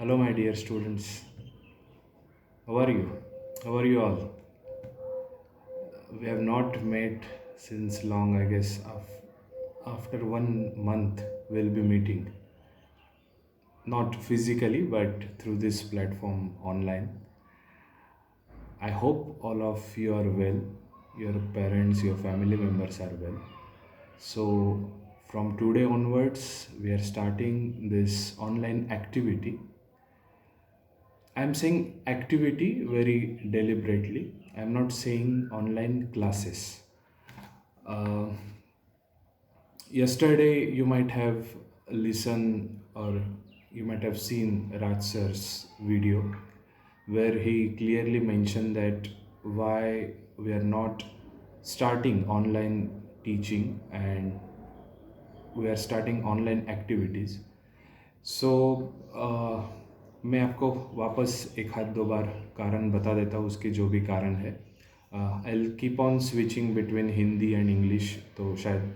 Hello, my dear students. How are you? How are you all? We have not met since long, I guess. After 1 month, we'll be meeting. Not physically, but through this platform online. I hope all of you are well. Your parents, your family members are well. So, from today onwards, we are starting this online activity. I'm saying activity very deliberately. I'm not saying online classes. Uh, Yesterday, you might have listened or you might have seen Raj sir's video where he clearly mentioned that why we are not starting online teaching and we are starting online activities. सो मैं आपको वापस एक हाथ दो बार कारण बता देता हूँ उसके जो भी कारण है. I keep on switching between Hindi and English, तो शायद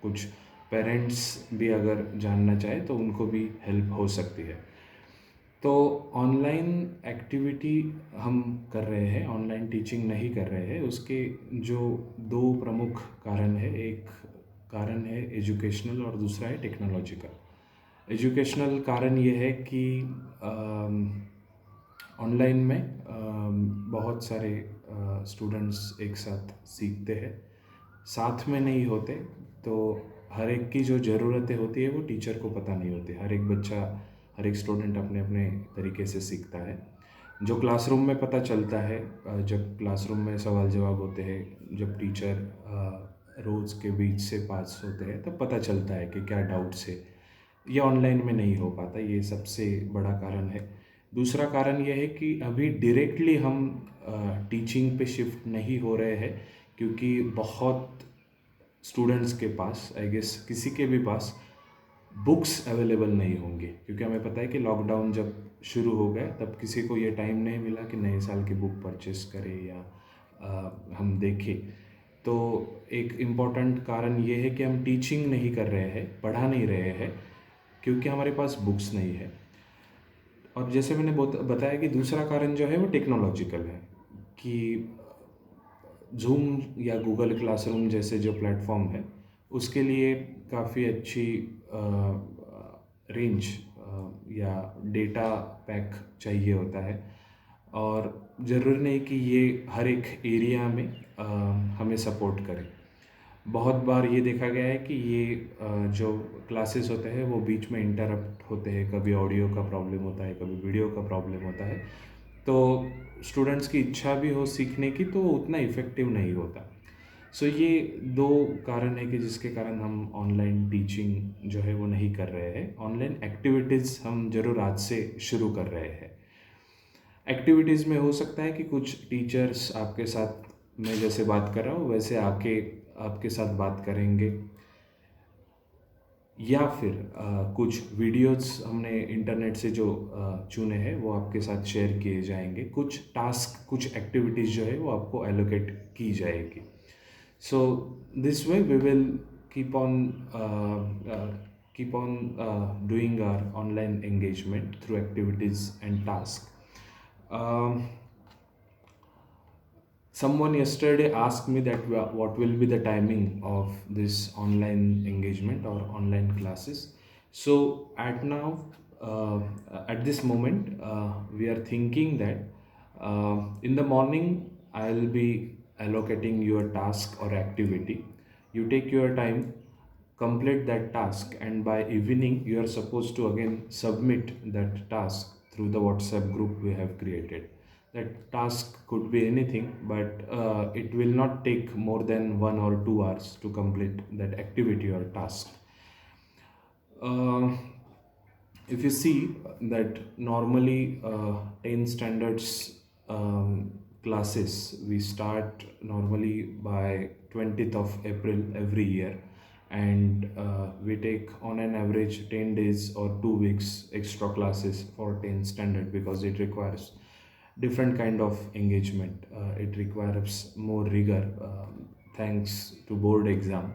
कुछ पेरेंट्स भी अगर जानना चाहे तो उनको भी हेल्प हो सकती है. तो ऑनलाइन एक्टिविटी हम कर रहे हैं, ऑनलाइन टीचिंग नहीं कर रहे हैं. उसके जो दो प्रमुख कारण है, एक कारण है एजुकेशनल और दूसरा है टेक्नोलॉजिकल. एजुकेशनल कारण ये है कि ऑनलाइन में बहुत सारे स्टूडेंट्स एक साथ सीखते हैं, साथ में नहीं होते, तो हर एक की जो ज़रूरतें होती है वो टीचर को पता नहीं होती. हर एक बच्चा, हर एक स्टूडेंट अपने अपने तरीके से सीखता है. जो क्लासरूम में पता चलता है, जब क्लासरूम में सवाल जवाब होते हैं, जब टीचर रोज़ के बीच से पास होते हैं, तब पता चलता है कि क्या डाउट्स है. ये ऑनलाइन में नहीं हो पाता. ये सबसे बड़ा कारण है. दूसरा कारण ये है कि अभी डायरेक्टली हम टीचिंग पे शिफ्ट नहीं हो रहे हैं, क्योंकि बहुत स्टूडेंट्स के पास, आई गेस किसी के भी पास बुक्स अवेलेबल नहीं होंगे, क्योंकि हमें पता है कि लॉकडाउन जब शुरू हो गया तब किसी को ये टाइम नहीं मिला कि नए साल की बुक परचेस करें या हम देखें. तो एक इम्पॉर्टेंट कारण ये है कि हम टीचिंग नहीं कर रहे हैं, पढ़ा नहीं रहे हैं, क्योंकि हमारे पास बुक्स नहीं है. और जैसे मैंने बताया कि दूसरा कारण जो है वो टेक्नोलॉजिकल है, कि ज़ूम या गूगल क्लासरूम जैसे जो प्लेटफॉर्म है उसके लिए काफ़ी अच्छी रेंज या डेटा पैक चाहिए होता है. और ज़रूरी नहीं कि ये हर एक एरिया में हमें सपोर्ट करे. बहुत बार ये देखा गया है कि ये जो क्लासेस होते हैं वो बीच में इंटरप्ट होते हैं. कभी ऑडियो का प्रॉब्लम होता है, कभी वीडियो का प्रॉब्लम होता है. तो स्टूडेंट्स की इच्छा भी हो सीखने की तो उतना इफ़ेक्टिव नहीं होता. सो ये दो कारण है कि जिसके कारण हम ऑनलाइन टीचिंग जो है वो नहीं कर रहे हैं. ऑनलाइन एक्टिविटीज़ हम ज़रूर आज से शुरू कर रहे हैं. एक्टिविटीज़ में हो सकता है कि कुछ टीचर्स आपके साथ, मैं जैसे बात कर रहा हूँ वैसे आके आपके साथ बात करेंगे, या फिर कुछ वीडियोस हमने इंटरनेट से जो चुने हैं वो आपके साथ शेयर किए जाएंगे. कुछ टास्क, कुछ एक्टिविटीज़ जो है वो आपको एलोकेट की जाएगी. So this way we will keep on doing our online engagement through activities and tasks. Someone yesterday asked me that what will be the timing of this online engagement or online classes. So at this moment, we are thinking that in the morning I'll be allocating your task or activity. You take your time, complete that task, and by evening you are supposed to again submit that task through the WhatsApp group we have created. That task could be anything, but it will not take more than 1 or 2 hours to complete that activity or task. uh, if you see that normally 10 standards classes we start normally by 20th of April every year, and we take on an average 10 days or 2 weeks extra classes for 10 standard, because it requires different kind of engagement. It requires more rigor, thanks to board exam.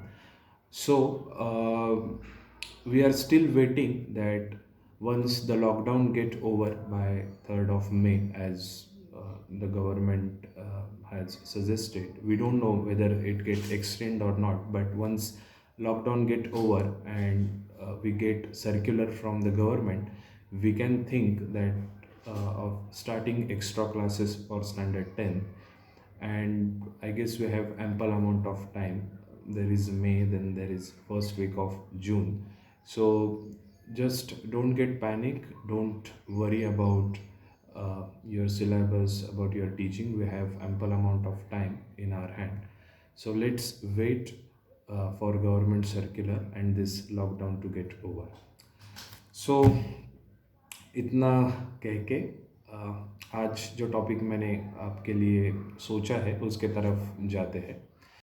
So we are still waiting that once the lockdown get over by 3rd of May, as the government has suggested, we don't know whether it get extended or not. But once lockdown get over and we get circular from the government, we can think that of starting extra classes for standard 10. And I guess we have ample amount of time. There is May, then there is first week of June. So just don't get panic, don't worry about your syllabus, about your teaching. We have ample amount of time in our hand. So let's wait for government circular and this lockdown to get over. So इतना कह के आज जो topic मैंने आपके लिए सोचा है उसके तरफ जाते हैं.